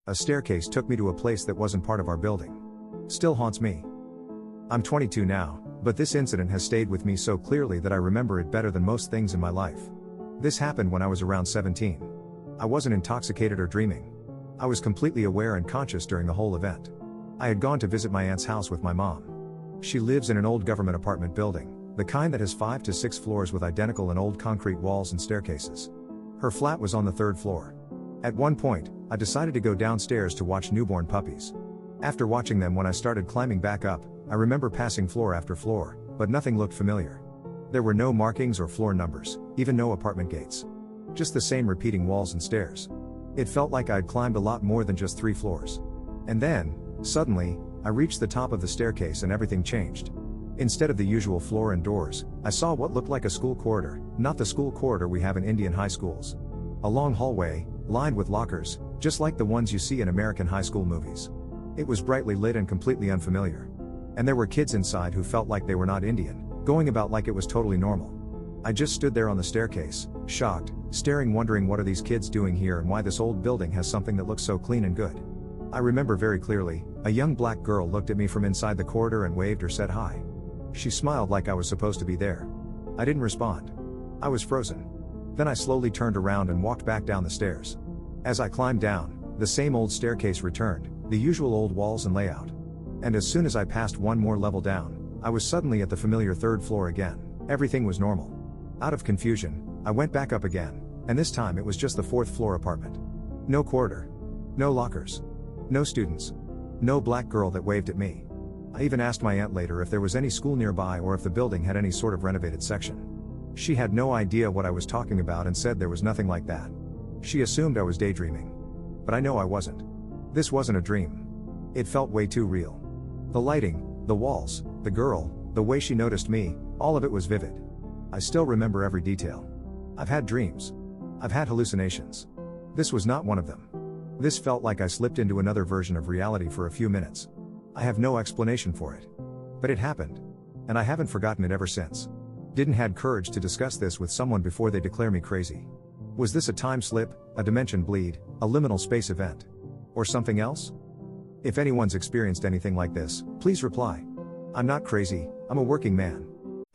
A staircase took me to a place that wasn't part of our building. Still haunts me. I'm 22 now, but this incident has stayed with me so clearly that I remember it better than most things in my life. This happened when I was around 17. I wasn't intoxicated or dreaming. I was completely aware and conscious during the whole event. I had gone to visit my aunt's house with my mom. She lives in an old government apartment building, the kind that has 5 to 6 floors with identical and old concrete walls and staircases. Her flat was on the 3rd floor. At one point, I decided to go downstairs to watch newborn puppies. After watching them when I started climbing back up, I remember passing floor after floor, but nothing looked familiar. There were no markings or floor numbers, even no apartment gates. Just the same repeating walls and stairs. It felt like I'd climbed a lot more than just 3 floors. And then, suddenly, I reached the top of the staircase and everything changed. Instead of the usual floor and doors, I saw what looked like a school corridor, not the school corridor we have in Indian high schools. A long hallway, lined with lockers, just like the ones you see in American high school movies. It was brightly lit and completely unfamiliar. And there were kids inside who felt like they were not Indian, going about like it was totally normal. I just stood there on the staircase, shocked, staring, wondering what are these kids doing here and why this old building has something that looks so clean and good. I remember very clearly, a young black girl looked at me from inside the corridor and waved or said hi. She smiled like I was supposed to be there. I didn't respond. I was frozen. Then I slowly turned around and walked back down the stairs. As I climbed down, the same old staircase returned, the usual old walls and layout. And as soon as I passed one more level down, I was suddenly at the familiar 3rd floor again. Everything was normal. Out of confusion, I went back up again, and this time it was just the 4th floor apartment. No corridor. No lockers. No students. No black girl that waved at me. I even asked my aunt later if there was any school nearby or if the building had any sort of renovated section. She had no idea what I was talking about and said there was nothing like that. She assumed I was daydreaming. But I know I wasn't. This wasn't a dream. It felt way too real. The lighting, the walls, the girl, the way she noticed me, all of it was vivid. I still remember every detail. I've had dreams. I've had hallucinations. This was not one of them. This felt like I slipped into another version of reality for a few minutes. I have no explanation for it. But it happened. And I haven't forgotten it ever since. Didn't had courage to discuss this with someone before they declare me crazy. Was this a time slip, a dimension bleed, a liminal space event? Or something else? If anyone's experienced anything like this, please reply. I'm not crazy, I'm a working man.